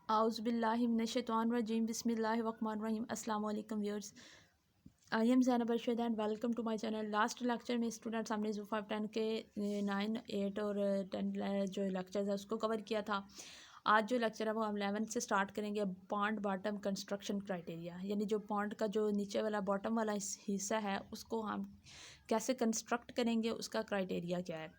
आउज़ुबिल्लाहिमिनश्शैतानिर्रजीम बिस्मिल्लाहिर्रहमानिर्रहीम। अस्सलाम वालेकुम viewers, I am Zainab Arshad and welcome to my channel. Last lecture में स्टूडेंट्स हमने जो 5 10 के 9 8 और 10 जो लेक्चर्स है उसको कवर किया था। आज जो लेक्चर है वो हम 11 से स्टार्ट करेंगे। पॉन्ड बॉटम कंस्ट्रक्शन क्राइटेरिया, यानी जो पॉन्ड का जो नीचे वाला बॉटम वाला हिस्सा है उसको हम कैसे कंस्ट्रक्ट करेंगे, उसका क्राइटेरिया क्या है।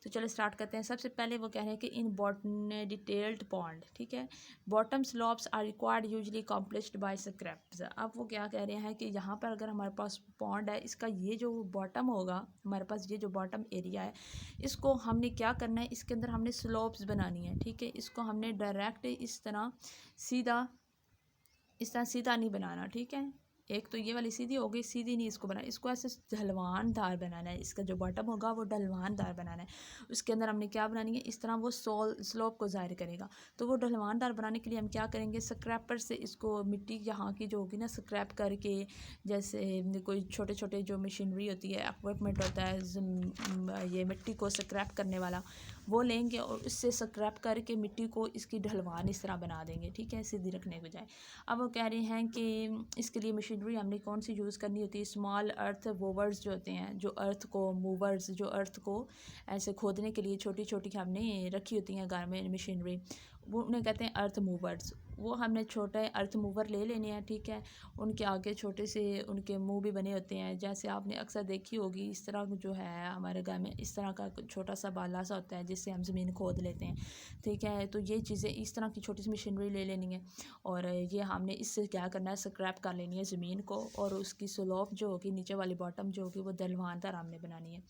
तो चलो स्टार्ट करते हैं। सबसे पहले वो कह रहे हैं कि इन बॉटम डिटेल्ड पॉन्ड, ठीक है, bottom slopes are required usually accomplished by scraps. अब वो क्या कह रहे हैं कि यहाँ पर अगर हमारे पास पॉन्ड है, इसका ये जो बॉटम होगा, हमारे पास ये जो बॉटम एरिया है, इसको हमने क्या करना है, इसके अंदर हमने स्लोप्स बनानी है, ठीक है। इसको हमने डायरेक्ट सीधा इस तरह सीधा नहीं बनाना, ठीक है। एक तो ये वाली सीधी हो गई, सीधी नहीं इसको बनाना, इसको ऐसे ढलवानदार बनाना है। इसका जो बॉटम होगा वो ढलवानदार बनाना है। उसके अंदर हमने क्या बनानी है, इस तरह वो स्लोप को ज़ाहिर करेगा। तो वो ढलवानदार बनाने के लिए हम क्या करेंगे, स्क्रैपर से इसको मिट्टी यहाँ की जो होगी ना, स्क्रैप करके, जैसे कोई छोटे छोटे जो मशीनरी होती है, इक्विपमेंट होता है ये मिट्टी को स्क्रैप करने वाला, वो लेंगे और उससे स्क्रैप करके मिट्टी को इसकी ढलवान इस तरह बना देंगे, ठीक है, सीधी रखने के बजाय। अब वो कह रहे हैं कि इसके लिए मशीनरी हमने कौन सी यूज़ करनी होती है। स्मॉल अर्थ मूवर्स जो होते हैं, जो अर्थ को मूवर्स, जो अर्थ को ऐसे खोदने के लिए छोटी छोटी हमने रखी होती हैं घर में मशीनरी, वो उन्हें कहते हैं अर्थ मूवर्स। वो हमने छोटे अर्थ मूवर ले लेने हैं, ठीक है। उनके आगे छोटे से उनके मुंह भी बने होते हैं, जैसे आपने अक्सर देखी होगी, इस तरह जो है हमारे घर में इस तरह का छोटा सा बाला सा होता है जिससे हम ज़मीन खोद लेते हैं, ठीक है। तो ये चीज़ें, इस तरह की छोटी सी मशीनरी ले लेनी है और ये हमने इससे क्या करना है, स्क्रैप कर लेनी है ज़मीन को, और उसकी स्लोप जो होगी, नीचे वाली बॉटम जो होगी, वो दलवानदार हमने बनानी है।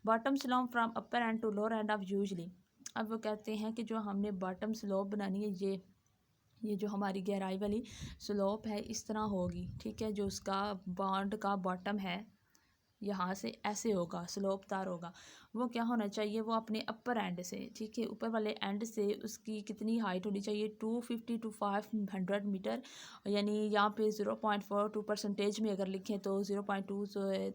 Bottom slope from upper end to lower end of usually. अब वो कहते हैं कि जो हमने बॉटम स्लोप बनानी है, ये जो हमारी गहराई वाली स्लोप है इस तरह होगी, ठीक है। जो उसका बॉन्ड का बॉटम है यहाँ से ऐसे होगा, स्लोपदार होगा। वो क्या होना चाहिए, वो अपने अपर एंड से, ठीक है, ऊपर वाले एंड से उसकी कितनी हाइट होनी चाहिए, 250 टू 500 मीटर, यानी यहाँ पे 0.42% में अगर लिखें तो 0.2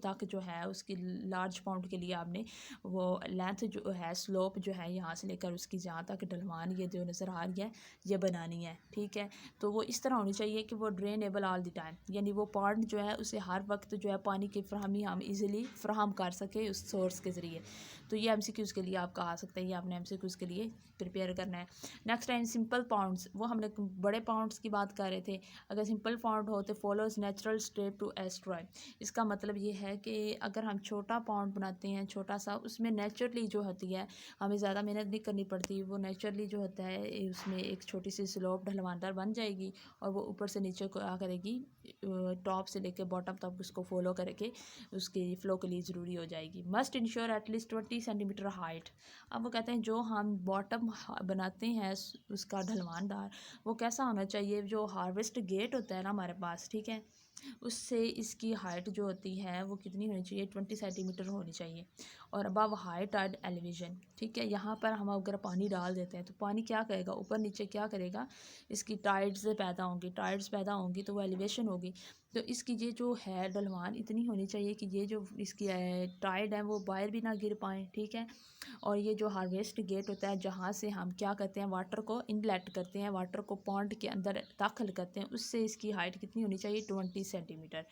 तक जो है उसकी लार्ज पाउंड के लिए आपने वो लेंथ जो है, स्लोप जो है, यहाँ से लेकर उसकी जहाँ तक ढलवान ये जो नज़र आ रही है, ये बनानी है, ठीक है। तो वो इस तरह होनी चाहिए कि वो ड्रेनेबल ऑल द टाइम, यानी वो पॉन्ड जो है उसे हर वक्त जो है पानी की फ्राहमी हम इजीली फ्राहम कर सके उस सोर्स के ज़रिए। तो ये एमसीक्यूज़ के लिए आपका आ सकता है, ये आपने एमसीक्यूज़ के लिए प्रिपेयर करना है। नेक्स्ट टाइम सिंपल पॉन्ड्स, वो हमने बड़े पॉन्ड्स की बात कर रहे थे। अगर सिंपल पॉन्ड हो तो फॉलोज नेचुरल स्टेप टू एस्ट्रॉय। इसका मतलब ये है कि अगर हम छोटा पॉन्ड बनाते हैं, छोटा सा, उसमें नेचुरली जो होती है, हमें ज़्यादा मेहनत नहीं करनी पड़ती, वो नेचुरली जो होता है उसमें एक छोटी सी स्लोप ढलवानदार बन जाएगी और वो ऊपर से नीचे को आ करेगी, टॉप से लेकर बॉटम तक उसको फॉलो करके उसके फ्लो के लिए ज़रूरी हो जाएगी। Must ensure at least 20 centimetre height. अब वो कहते हैं जो हम बॉटम बनाते हैं उसका ढलवानदार, वो कैसा होना चाहिए, जो हार्वेस्ट गेट होता है ना हमारे पास, ठीक है, उससे इसकी हाइट जो होती है वो कितनी होनी चाहिए, 20 सेंटीमीटर होनी चाहिए। और अबव हाई टाइड एलिवेशन, ठीक है। यहाँ पर हम अगर पानी डाल देते हैं तो पानी क्या करेगा, ऊपर नीचे क्या करेगा, इसकी टाइड्स पैदा होंगी, टाइड्स पैदा होंगी तो वो एलिवेशन होगी। तो इसकी ये जो है ढलवान इतनी होनी चाहिए कि ये जो इसकी टाइड है वो बाहर भी ना गिर पाएँ, ठीक है। और ये जो हार्वेस्ट गेट होता है, जहाँ से हम क्या करते हैं, वाटर को इनलेट करते हैं, वाटर को पॉन्ड के अंदर दाखिल करते हैं, उससे इसकी हाइट कितनी होनी चाहिए, 20 सेंटीमीटर।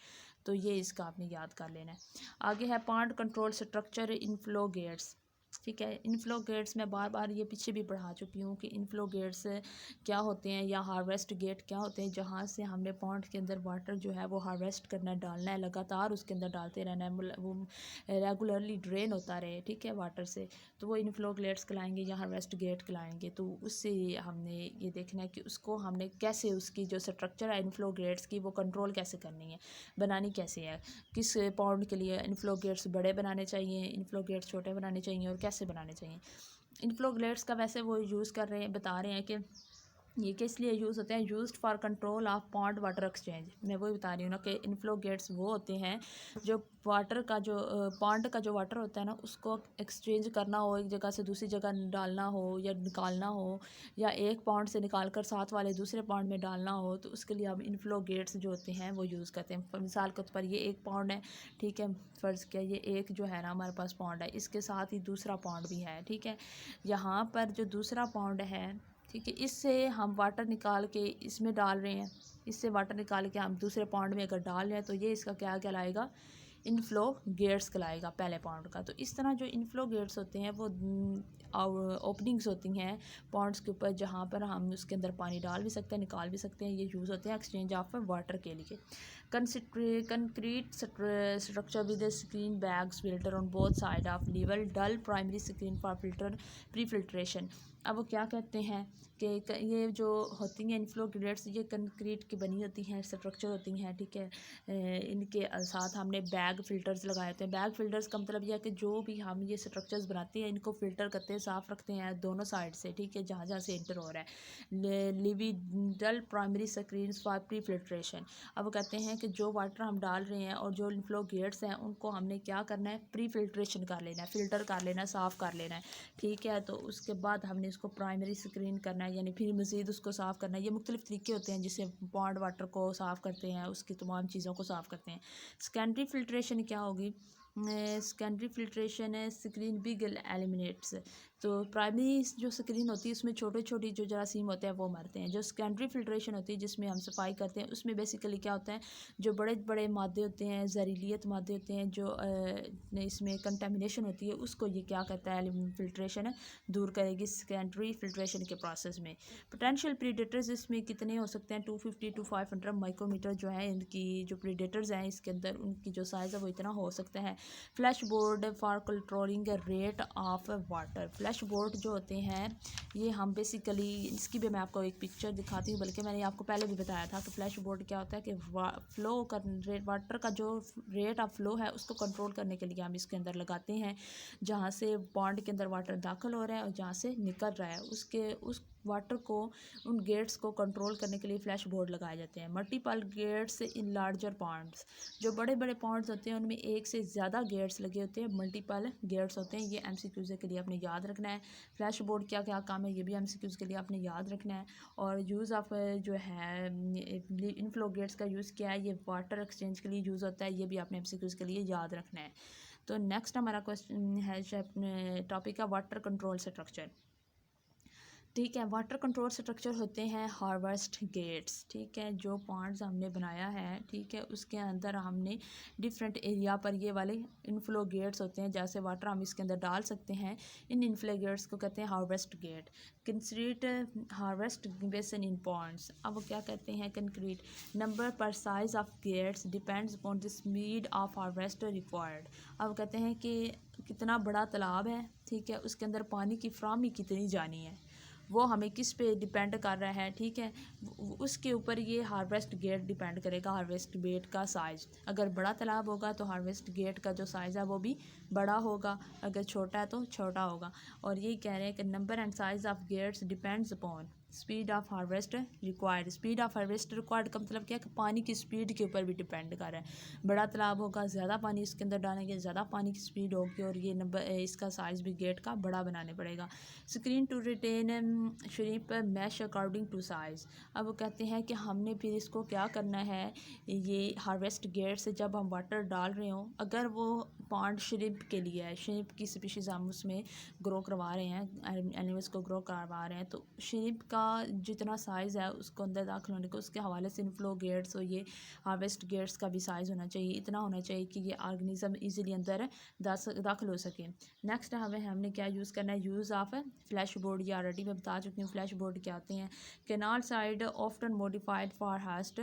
तो ये इसका आपने याद कर लेना है। आगे है pond control structure inflow gates, ठीक है। इनफ्लो गेट्स मैं बार बार ये पीछे भी पढ़ा चुकी हूँ कि इनफ्लो गेट्स क्या होते हैं या हार्वेस्ट गेट क्या होते हैं, जहाँ से हमने पॉन्ड के अंदर वाटर जो है वो हार्वेस्ट करना है, डालना है, लगातार उसके अंदर डालते रहना है, वो रेगुलरली ड्रेन होता रहे, ठीक है, वाटर से। तो वो इनफ्लो गेट्स कहलाएंगे या हार्वेस्ट गेट कहलाएंगे। तो उससे हमने ये देखना है कि उसको हमने कैसे, उसकी जो स्ट्रक्चर है इनफ्लो गेट्स की, वो कंट्रोल कैसे करनी है, बनानी कैसे है, किस पॉन्ड के लिए इनफ्लो गेट्स बड़े बनाने चाहिए, इनफ्लो गेट्स छोटे बनाने चाहिए और कैसे बनाने चाहिए। इनफ्लो गेट्स का वैसे वो यूज़ कर रहे हैं, बता रहे हैं कि ये किस लिए यूज़ होते हैं, used for control of pond water exchange. मैं वही बता रही हूँ ना कि इनफ्लो गेट्स वो होते हैं जो वाटर का जो पॉन्ड का जो वाटर होता है ना, उसको एक्सचेंज करना हो, एक जगह से दूसरी जगह डालना हो या निकालना हो, या एक पॉन्ड से निकाल कर साथ वाले दूसरे पॉन्ड में डालना हो, तो उसके लिए हम इनफ्लो गेट्स जो होते हैं वो यूज़ करते हैं। मिसाल के तौर पर ये एक पॉन्ड है, ठीक है, फ़र्ज़ किया ये एक जो है ना हमारे पास पॉन्ड है, इसके साथ ही दूसरा पॉन्ड भी है, ठीक है। यहाँ पर जो दूसरा पॉन्ड है, ठीक है। इससे हम वाटर निकाल के इसमें डाल रहे हैं, इससे वाटर निकाल के हम दूसरे पॉन्ड में अगर डाल रहे हैं तो ये इसका क्या कहलाएगा, इनफ्लो गेट्स कहलाएगा पहले पॉन्ड का। तो इस तरह जो इनफ्लो गेट्स होते हैं वो ओपनिंग्स होती हैं पॉन्ड्स के ऊपर, जहाँ पर हम उसके अंदर पानी डाल भी सकते हैं, निकाल भी सकते हैं। ये यूज़ होते हैं एक्सचेंज ऑफ वाटर के लिए। Concrete structure with screen bags filter on both side of level dull primary screen for filter pre filtration. अब वो क्या कहते हैं कि ये जो होती हैं इनफ्लो गेट्स, ये कंक्रीट की बनी होती हैं, स्ट्रक्चर होती हैं, ठीक है। इनके साथ हमने बैग फ़िल्टर्स लगाए होते हैं। बैग फ़िल्टर्स का मतलब यह है कि जो भी हम ये स्ट्रक्चर्स बनाते हैं इनको फ़िल्टर करते हैं, साफ़ रखते हैं दोनों साइड से, ठीक है, जहाँ जहाँ से इंटर हो रहा है। लिविडल primary screen for pre filtration. अब वो कहते हैं कि जो वाटर हम डाल रहे हैं और जो इनफ्लो गेट्स हैं उनको हमने क्या करना है, प्री फिल्ट्रेशन कर लेना है, फ़िल्टर कर लेना है, साफ़ कर लेना है, ठीक है। तो उसके बाद हमने इसको प्राइमरी स्क्रीन करना है, यानी फिर मज़ीद उसको साफ़ करना है। ये मुख्तलिफ़ तरीके होते हैं जिससे पॉन्ड वाटर को साफ़ करते हैं, उसकी तमाम चीज़ों को साफ़ करते हैं। सेकेंडरी फिल्ट्रेशन क्या होगी, सेकेंडरी फिल्ट्रेशन है स्क्रीन बिग एलिमिनेट्स। तो प्राइमरी जो स्क्रीन होती है उसमें छोटे छोटे जो जरासीम होते हैं वो मरते हैं। जो सेकेंडरी फिल्ट्रेशन होती है जिसमें हम सफाई करते हैं उसमें बेसिकली क्या होता है, जो बड़े बड़े मादे होते हैं, जहरीलियत मादे होते हैं, जो इसमें कंटेमिनेशन होती है, उसको ये क्या करता है, फिल्ट्रेशन दूर करेगी सेकेंडरी फिल्ट्रेशन के प्रोसेस में। पोटेंशियल प्रीडेटर्स इसमें कितने हो सकते हैं, 250 to 500 माइक्रोमीटर जो है इनकी जो प्रीडेटर्स हैं इसके अंदर, उनकी जो साइज़ है वो इतना हो सकता है। Flash board for controlling rate of water. Flash board जो होते हैं ये हम बेसिकली, इसकी भी मैं आपको एक पिक्चर दिखाती हूँ, बल्कि मैंने आपको पहले भी बताया था कि फ्लैश बोर्ड क्या होता है कि फ्लो कर वाटर का जो रेट ऑफ फ्लो है उसको कंट्रोल करने के लिए हम इसके अंदर लगाते हैं। जहाँ से पॉन्ड के अंदर वाटर दाखिल हो रहा है और जहाँ से निकल रहा है उस वाटर को, उन गेट्स को कंट्रोल करने के लिए फ्लैश बोर्ड लगाए जाते हैं। Multiple gates in larger ponds. जो बड़े बड़े पॉन्ड्स होते हैं उनमें एक से ज़्यादा गेट्स लगे होते हैं, मल्टीपल गेट्स होते हैं। ये MCQs के लिए आपने याद रखना है। फ्लैश बोर्ड क्या क्या काम है ये भी MCQs के लिए आपने याद रखना है। और यूज़ ऑफ जो है इनफ्लो गेट्स का यूज़ किया है, ये वाटर एक्सचेंज के लिए यूज़ होता है, ये भी आपने MCQs के लिए याद रखना है। तो नेक्स्ट हमारा क्वेश्चन है, टॉपिक है वाटर कंट्रोल स्ट्रक्चर, ठीक है। वाटर कंट्रोल स्ट्रक्चर होते हैं हार्वेस्ट गेट्स, ठीक है। जो पॉन्ड्स हमने बनाया है, ठीक है, उसके अंदर हमने डिफरेंट एरिया पर ये वाले इनफ्लो गेट्स होते हैं, जैसे वाटर हम इसके अंदर डाल सकते हैं। इन इनफ्लो गेट्स को कहते हैं harvest gate. Concrete harvest basin in ponds. अब वो क्या कहते हैं, कंक्रीट नंबर पर size of gates depends upon the speed of harvest required. अब कहते हैं कि कितना बड़ा तालाब है, ठीक है, उसके अंदर पानी की फ्राहमी कितनी जानी है, वो हमें किस पे डिपेंड कर रहा है, ठीक है, उसके ऊपर ये हार्वेस्ट गेट डिपेंड करेगा। हार्वेस्ट गेट का साइज़, अगर बड़ा तालाब होगा तो हार्वेस्ट गेट का जो साइज़ है वो भी बड़ा होगा, अगर छोटा है तो छोटा होगा। और यही कह रहे हैं कि number and size of gates depends upon speed of harvest required. Speed of harvest required का मतलब क्या है कि पानी की स्पीड के ऊपर भी डिपेंड कर रहा है। बड़ा तालाब होगा, ज़्यादा पानी इसके अंदर डालेंगे, ज़्यादा पानी की स्पीड होगी, और ये नंबर इसका साइज़ भी गेट का बड़ा बनाने पड़ेगा। Screen to retain shrimp mesh according to size. अब वो कहते हैं कि हमने फिर इसको क्या करना है, ये हार्वेस्ट गेट से जब हम वाटर डाल रहे हों, अगर वो पॉन्ड श्रिम्प के लिए है, श्रिम्प की स्पीशीज़ हम उसमें ग्रो करवा रहे हैं, एनिमल्स को ग्रो करवा रहे हैं, तो श्रिम्प का जितना साइज़ है उसको अंदर दाखिल होने को, उसके हवाले से इनफ्लो गेट्स और ये हार्वेस्ट गेट्स का भी साइज़ होना चाहिए, इतना होना चाहिए कि ये ऑर्गेनिज्म ईजिली अंदर दाखिल हो सके। नेक्स्ट हमने क्या यूज़ करना है, यूज़ ऑफ फ्लैश बोर्ड। ये ऑलरेडी मैं बता चुकी हूँ फ्लैश बोर्ड क्या होते हैं। Canal side often modified for harvest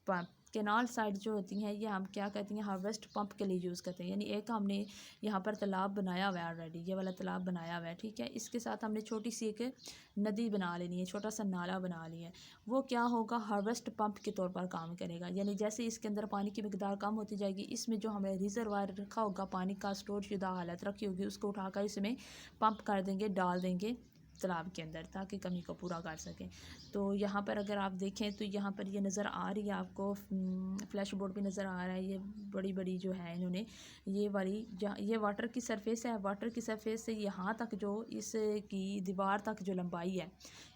pump. Canal side जो होती हैं ये हम क्या कहते हैं, हार्वेस्ट पंप के लिए यूज़ करते हैं। यानी एक हमने यहाँ पर तालाब बनाया हुआ है ऑलरेडी, ये वाला तालाब बनाया हुआ है, ठीक है, इसके साथ हमने छोटी सी एक नदी बना लेनी है, छोटा सा नाला बना लिया है। वो क्या होगा, हार्वेस्ट पंप के तौर पर काम करेगा। यानी जैसे इसके अंदर पानी की मिकदार कम होती जाएगी, इसमें जो हमने रिजर्वायर रखा होगा, पानी का स्टोर शुदा हालत रखी होगी, उसको उठाकर इसमें पंप कर देंगे, डाल देंगे तालाब के अंदर, ताकि कमी को पूरा कर सकें। तो यहाँ पर अगर आप देखें तो यहाँ पर ये नज़र आ रही है आपको, फ्लैश बोर्ड भी नज़र आ रहा है। ये बड़ी बड़ी जो है इन्होंने ये वाली, ये वाटर की सरफेस है, वाटर की सरफेस से यहाँ तक जो इसकी दीवार तक जो लंबाई है,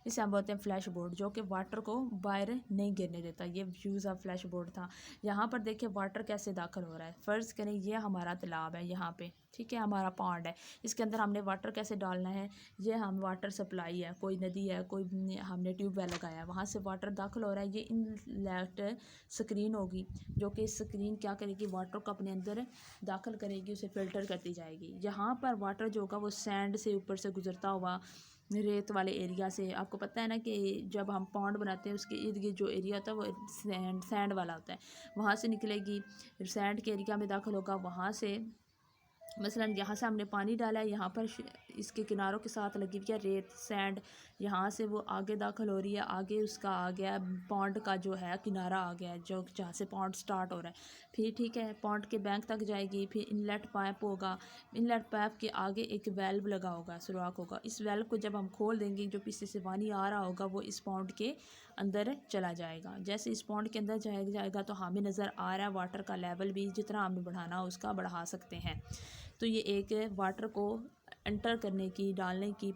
इसे हम बोलते हैं फ्लैश बोर्ड, जो कि वाटर को बाहर नहीं गिरने देता। ये यूज़ ऑफ फ्लैश बोर्ड था। यहाँ पर देखिए वाटर कैसे दाखिल हो रहा है। फ़र्ज़ करें ये हमारा तालाब है यहाँ पे, ठीक है, हमारा पॉन्ड है, इसके अंदर हमने वाटर कैसे डालना है, ये हम वाटर सप्लाई है, कोई नदी है, कोई हमने ट्यूबवेल लगाया है, वहाँ से वाटर दाखिल हो रहा है, ये इनलेट स्क्रीन होगी जो कि स्क्रीन क्या करेगी, वाटर को अपने अंदर दाखिल करेगी, उसे फ़िल्टर करती जाएगी। यहाँ पर वाटर जो होगा वो सैंड से ऊपर से गुजरता हुआ रेत वाले एरिया से, आपको पता है ना कि जब हम पॉन्ड बनाते हैं उसके इर्द गिर्द जो एरिया होता है वो सैंड वाला होता है, वहाँ से निकलेगी, सैंड के एरिया में दाखिल होगा, वहाँ से मसलन यहाँ से हमने पानी डाला है, यहाँ पर इसके किनारों के साथ लगी हुई है रेत सैंड, यहाँ से वो आगे दाखिल हो रही है, आगे उसका आ गया पॉन्ड का जो है किनारा आ गया है, जो जहाँ से पॉन्ड स्टार्ट हो रहा है, फिर ठीक है पॉन्ड के बैंक तक जाएगी, फिर इनलेट पाइप होगा, इनलेट पाइप के आगे एक वेल्व लगा होगा, सुराख होगा, इस वेल्व को जब हम खोल देंगे जो पीछे से पानी आ रहा होगा वो इस पॉन्ड के अंदर चला जाएगा। जैसे इस पॉन्ड के अंदर जाएगा तो हमें नज़र आ रहा है वाटर का लेवल भी जितना हमें बढ़ाना उसका बढ़ा सकते हैं। तो ये एक वाटर को एंटर करने की, डालने की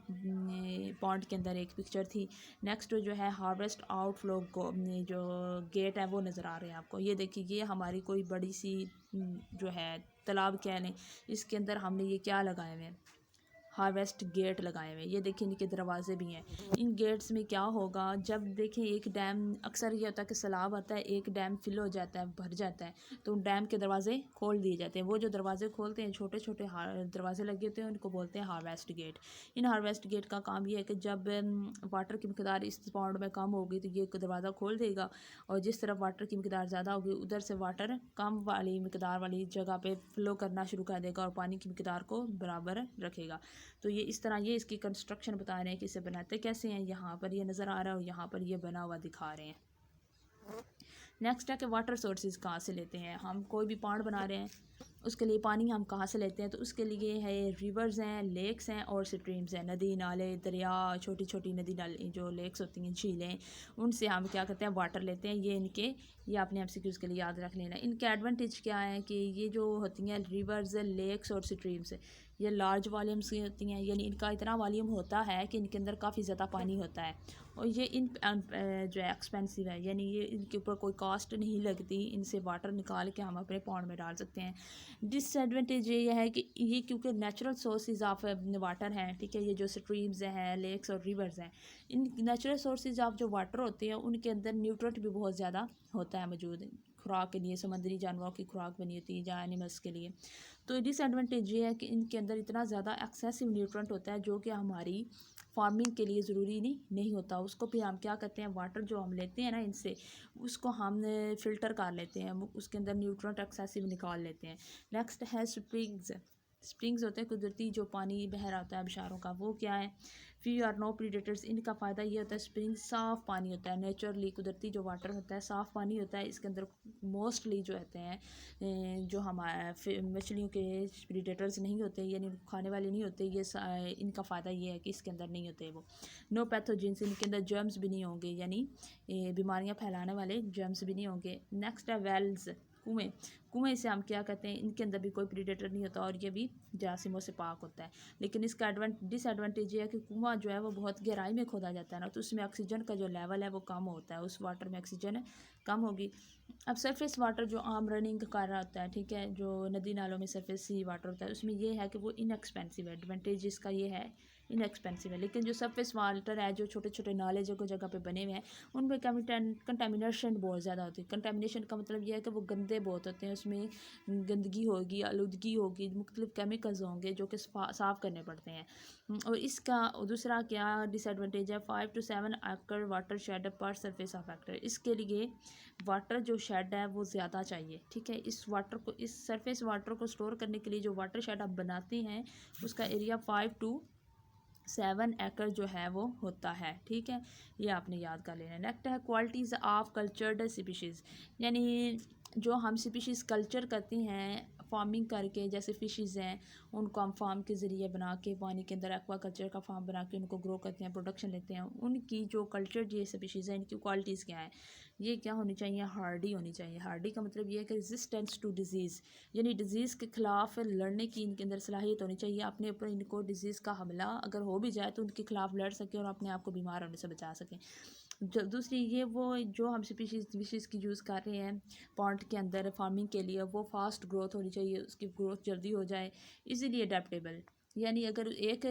पॉन्ड के अंदर एक पिक्चर थी। नेक्स्ट जो है हार्वेस्ट आउटफ्लो को जो गेट है वो नज़र आ रहे हैं आपको, ये देखिए ये हमारी कोई बड़ी सी जो है तालाब कह लें, इसके अंदर हमने ये क्या लगाए हुए हैं, हार्वेस्ट गेट लगाए हुए हैं, ये देखिए इनके दरवाजे भी हैं। इन गेट्स में क्या होगा, जब देखें एक डैम, अक्सर ये होता है कि सैलाब आता है, एक डैम फिल हो जाता है, भर जाता है, तो उन डैम के दरवाजे खोल दिए जाते हैं, वो जो दरवाजे खोलते हैं छोटे छोटे दरवाजे लगे होते हैं उनको बोलते हैं हार्वेस्ट गेट। इन हार्वेस्ट गेट का काम ये है कि जब वाटर की मकदार इस पॉन्ड में कम होगी तो ये दरवाज़ा खोल देगा, और जिस तरफ वाटर की मकदार ज़्यादा होगी उधर से वाटर कम वाली मकदार वाली जगह पे फ्लो करना शुरू कर देगा और पानी की मकदार को बराबर रखेगा। तो ये इस तरह ये इसकी कंस्ट्रक्शन बता रहे हैं कि इसे बनाते कैसे हैं, यहाँ पर ये नज़र आ रहा है और यहाँ पर ये बना हुआ दिखा रहे हैं। नेक्स्ट है कि वाटर सोर्सेज कहाँ से लेते हैं, हम कोई भी पॉन्ड बना रहे हैं उसके लिए पानी हम कहाँ से लेते हैं, तो उसके लिए है रिवर्स हैं, लेक्स हैं और स्ट्रीम्स हैं, नदी नाले दरिया, छोटी छोटी नदी नाले जो लेक्स होती हैं झीलें, उनसे हम क्या करते हैं वाटर लेते हैं। ये आपने MCQs के लिए याद रख लेना। इनके एडवांटेज क्या है कि ये जो होती हैं रिवर्स, लेक्स और स्ट्रीम्स, ये लार्ज वॉल्यूम्स की होती हैं, यानी इनका इतना वॉल्यूम होता है कि इनके अंदर काफ़ी ज़्यादा पानी होता है, और ये जो है एक्सपेंसिव है, यानी ये इनके ऊपर कोई कॉस्ट नहीं लगती, इनसे वाटर निकाल के हम अपने पॉन्ड में डाल सकते हैं। डिसएडवांटेज ये है कि ये क्योंकि नेचुरल सोर्सेज ऑफ वाटर हैं, ठीक है, ये जो स्ट्रीम्स हैं, लेक्स और रिवर्स हैं, इन नेचुरल सोर्सेज ऑफ जो वाटर होते हैं उनके अंदर न्यूट्रेंट भी बहुत ज़्यादा होता है मौजूद, खुराक के लिए, समुद्री जानवरों की खुराक बनी होती है या एनिमल्स के लिए। तो डिसएडवांटेज ये है कि इनके अंदर इतना ज़्यादा एक्सेसिव न्यूट्रेंट होता है जो कि हमारी फार्मिंग के लिए ज़रूरी नहीं होता। उसको फिर हम क्या करते हैं, वाटर जो हम लेते हैं ना इनसे, उसको हम फ़िल्टर कर लेते हैं, उसके अंदर न्यूट्रेंट एक्सेसिव निकाल लेते हैं। नेक्स्ट है स्प्रिंग्स होते हैं कुदरती जो पानी बह रहा होता है आबशारों का, वो क्या है, फी आर नो प्रीडेटर्स, इनका फ़ायदा ये होता है स्प्रिंग साफ़ पानी होता है, नेचुरली कुदरती जो वाटर होता है साफ़ पानी होता है, इसके अंदर मोस्टली जो होते हैं जो हमारे मछलियों के प्रीडेटर्स नहीं होते, यानी खाने वाले नहीं होते, ये इनका फ़ायदा ये है कि इसके अंदर नहीं होते वो नो पैथोजेंस, इनके अंदर जर्म्स भी नहीं होंगे, यानी बीमारियाँ फैलाने वाले जर्म्स भी नहीं होंगे। नेक्स्ट है वेल्स, कुएँ से हम क्या कहते हैं, इनके अंदर भी कोई प्रीडेटर नहीं होता और ये भी जासिमों से पाक होता है। लेकिन इसका डिसएडवांटेज ये है कि कुआँ जो है वो बहुत गहराई में खोदा जाता है ना, तो उसमें ऑक्सीजन का जो लेवल है वो कम होता है, उस वाटर में ऑक्सीजन कम होगी। अब सरफेस वाटर जो आम रनिंग कर रहा होता है, ठीक है, जो नदी नालों में सरफेस सी वाटर होता है, उसमें ये है कि वो इनएक्सपेंसिव है, एडवांटेज इसका ये है इनएक्सपेंसिव है। लेकिन जो सरफेस वाटर है जो छोटे छोटे नाले जगह जगह पे बने हुए हैं उनमें कंटेमिनेशन बहुत ज़्यादा होती है। कंटेमिनेशन का मतलब ये है कि वो गंदे बहुत होते हैं, उसमें गंदगी होगी, आलूदगी होगी, मुख्तलिफ केमिकल्स होंगे जो कि साफ़ करने पड़ते हैं। और इसका दूसरा क्या डिसएडवांटेज है, 5 to 7 एकड़ वाटर शेड पर सरफेस ऑफ हेक्टर, इसके लिए वाटर जो शेड है वो ज़्यादा चाहिए, ठीक है, इस वाटर को, इस सरफेस वाटर को स्टोर करने के लिए जो वाटर शेड आप बनाते हैं उसका एरिया 5 to 7 एकड़ जो है वो होता है, ठीक है, ये आपने याद कर लेना। नेक्स्ट है क्वालिटीज़ ऑफ कल्चर्ड स्पीशीज़, यानी जो हम स्पीशीज़ कल्चर करते हैं फार्मिंग करके, जैसे फ़िशेज़ हैं उनको हम फार्म के ज़रिए बना के पानी के अंदर एक्वा कल्चर का फार्म बना के उनको ग्रो करते हैं, प्रोडक्शन लेते हैं, उनकी जो कल्चर ये स्पीशीज़ हैं इनकी क्वालिटीज़ क्या है, ये क्या होनी चाहिए, हार्डी होनी चाहिए। हार्डी का मतलब ये है कि रेजिस्टेंस टू डिजीज़, यानी डिजीज़ के ख़िलाफ़ लड़ने की इनके अंदर सलाहियत होनी चाहिए, अपने ऊपर इनको डिजीज़ का हमला अगर हो भी जाए तो उनके खिलाफ़ लड़ सकें और अपने आप को बीमार होने से बचा सकें। दूसरी ये वो जो हम स्पीशीज़ की यूज़ कर रहे हैं पॉन्ड के अंदर फार्मिंग के लिए, वो फास्ट ग्रोथ होनी चाहिए, उसकी ग्रोथ जल्दी हो जाए, इजीली अडेप्टेबल। यानी अगर एक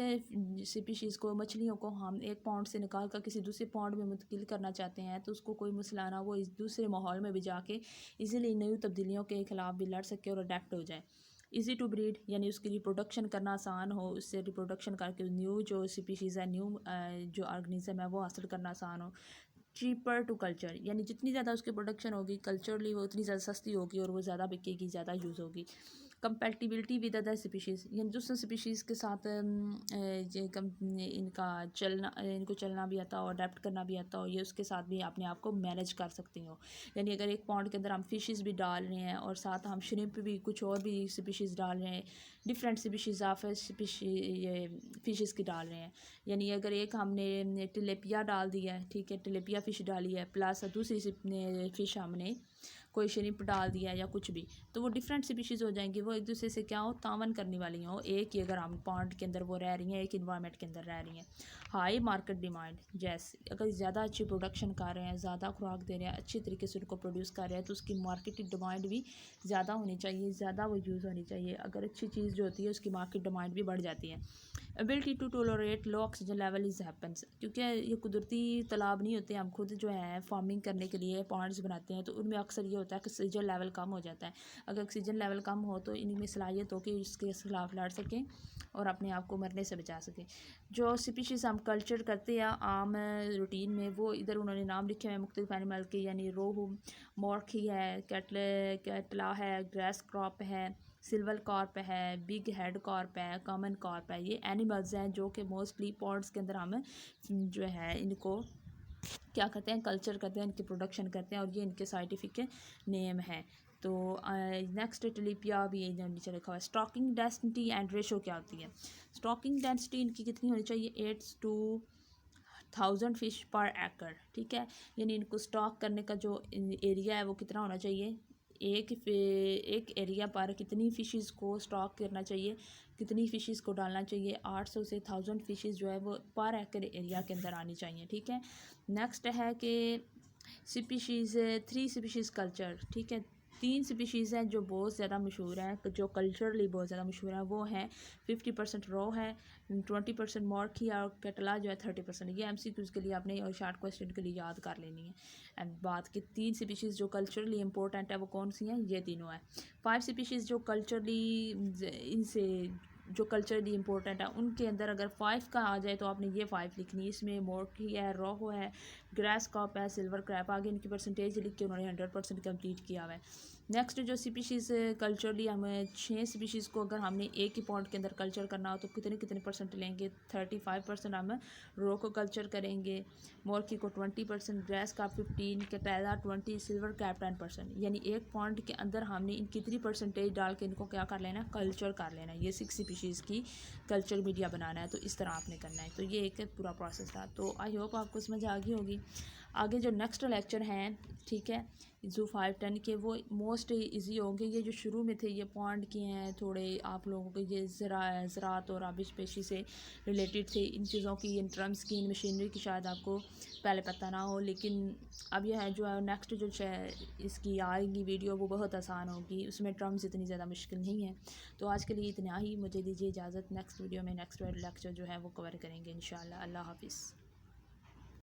स्पीशीज़ को, मछलियों को हम एक पॉन्ड से निकाल कर किसी दूसरे पॉन्ड में मुंतकिल करना चाहते हैं तो उसको कोई मसला ना, वो इस दूसरे माहौल में भी जाके इजीली नई तब्दीलियों के ख़िलाफ़ भी लड़ सके और अडेप्ट हो जाए। इजी टू ब्रीड यानी उसकी रिप्रोडक्शन करना आसान हो, उससे रिप्रोडक्शन करके न्यू जो स्पीशीज़ है, न्यू जो ऑर्गेनिज्म है वो हासिल करना आसान हो। चीपर टू कल्चर यानी जितनी ज़्यादा उसकी प्रोडक्शन होगी कल्चरली वो उतनी ज़्यादा सस्ती होगी और वो ज़्यादा बिकेगी, ज़्यादा यूज़ होगी। कंपेटिबिलिटी विद अदर स्पीशीज़ यानी दूसरे स्पीशीज़ के साथ इनका चलना, इनको चलना भी आता हो, अडेप्ट करना भी आता हो, ये उसके साथ भी अपने आप को मैनेज कर सकती हो। यानी अगर एक पॉन्ड के अंदर हम फ़िशेज़ भी डाल रहे हैं और साथ हम श्रिम्प भी, कुछ और भी स्पीशीज़ डाल रहे हैं, डिफरेंट स्पीशीज़ ऑफ ये फ़िशेज़ की डाल रहे हैं। यानी अगर एक हमने टिलेपिया डाल दिया है, ठीक है, टिलेपिया फ़िश डाली है, प्लस दूसरी फ़िश हमने कोई श्रिम्प डाल दिया या कुछ भी, तो वो डिफरेंट स्पीशीज़ हो जाएंगी, वो एक दूसरे से क्या हो, तावन करने वाली हो। एक ही अगर हम पॉन्ड के अंदर वो रह रही हैं, एक इन्वायरमेंट के अंदर रह रही हैं। हाई मार्केट डिमांड, जैसे अगर ज़्यादा अच्छी प्रोडक्शन कर रहे हैं, ज़्यादा खुराक दे रहे हैं, अच्छी तरीके से उनको प्रोड्यूस कर रहे हैं, तो उसकी मार्केट की डिमांड भी ज़्यादा होनी चाहिए, ज़्यादा वो यूज़ होनी चाहिए। अगर अच्छी चीज़ जो होती है उसकी मार्केट डिमांड भी बढ़ जाती है। Ability to tolerate low oxygen level is happens, क्योंकि ये कुदरती तालाब नहीं होते, हम खुद जो है फार्मिंग करने के लिए पॉन्ड्स बनाते हैं, तो उनमें अक्सर ये होता है कि ऑक्सीजन लेवल कम हो जाता है। अगर ऑक्सीजन लेवल कम हो तो इनमें सलाहियत हो कि इसके खिलाफ लड़ सकें और अपने आप को मरने से बचा सकें। जो स्पीशीज़ हम कल्चर करते हैं आम रूटीन में, वो इधर उन्होंने नाम लिखे हुए हैं मुख्तलिफ एनिमल के, यानी रोहू, मोरखी है, कैटला है, ग्रास क्रॉप है, सिल्वर कॉर्प है, बिग हेड कॉर्प है, कॉमन कॉर्प है। ये एनिमल्स हैं जो कि मोस्टली पॉन्ड्स के अंदर हम जो है इनको क्या करते हैं, कल्चर करते हैं, इनकी प्रोडक्शन करते हैं, और ये इनके साइंटिफिक नेम है। तो नेक्स्ट टिलिपिया भी ये नीचे लिखा हुआ है। स्टॉकिंग डेंसिटी एंड रेशो क्या होती है? स्टॉकिंग डेंसिटी इनकी कितनी होनी चाहिए? 8 to 1000 फिश पर एकड़, ठीक है। यानी इनको स्टॉक करने का जो एरिया है वो कितना होना चाहिए? एक एरिया पर कितनी फ़िशेज़ को स्टॉक करना चाहिए, कितनी फ़िशेज़ को डालना चाहिए? 800 से 1000 फ़िशेज़ जो है वो पर एकड़ एरिया के अंदर आनी चाहिए, ठीक है। नेक्स्ट है कि स्पीशीज़ 3 स्पीशीज़ कल्चर, ठीक है। 3 स्पीशीज़ हैं जो बहुत ज़्यादा मशहूर हैं, जो कल्चरली बहुत ज़्यादा मशहूर हैं, वो हैं 50% रो है, 20% मोरखी, और कटला जो है 30%। ये MCQs के लिए आपने और शार्ट क्वेश्चन के लिए याद कर लेनी है। एंड बात की 3 स्पीशीज़ जो कल्चरली इंपॉर्टेंट है वो कौन सी हैं? ये तीनों हैं। 5 स्पीशीज़ जो कल्चरली इनसे जो कल्चरली इंपॉर्टेंट है उनके अंदर अगर 5 का आ जाए तो आपने ये 5 लिखनी है। इसमें मोरखी है, रोहू है, ग्रास कॉप है, सिल्वर क्रैप, आगे इनकी परसेंटेज लिख के उन्होंने 100% कंप्लीट किया हुआ है। नेक्स्ट जो स्पीशीज़ कल्चरली हमें 6 स्पीशीज़ को अगर हमने एक ही पॉन्ड के अंदर कल्चर करना हो तो कितने कितने परसेंट लेंगे? 35% हम रो को कल्चर करेंगे, मोरखी को 20%, ग्रास का 15, कैटला 20, सिल्वर कैप 10%। यानी एक पॉन्ड के अंदर हमने इन कितनी परसेंटेज डाल के इनको क्या कर लेना है? कल्चर कर लेना है। ये 6 स्पीशीज़ की कल्चर मीडिया बनाना है, तो इस तरह आपने करना है। तो ये एक पूरा प्रोसेस था। तो आई होप आपको समझ आ गई होगी। आगे जो नेक्स्ट लेक्चर हैं, ठीक है, ज़ू 510 के, वो मोस्ट इजी होंगे। ये जो शुरू में थे ये पॉन्ड के हैं, थोड़े आप लोगों के ये ज़राअत और आबिश पेशी से रिलेटेड थे। इन चीज़ों की, इन टर्म्स की, इन मशीनरी की शायद आपको पहले पता ना हो, लेकिन अब यह है जो नेक्स्ट जो इसकी आएगी वीडियो वो बहुत आसान होगी, उसमें टर्म्स इतनी ज़्यादा मुश्किल नहीं है। तो आज के लिए इतना ही, मुझे दीजिए इजाज़त। नेक्स्ट वीडियो में नेक्स्ट लेक्चर जो है वो कवर करेंगे इंशाल्लाह। अल्लाह हाफ़िज़।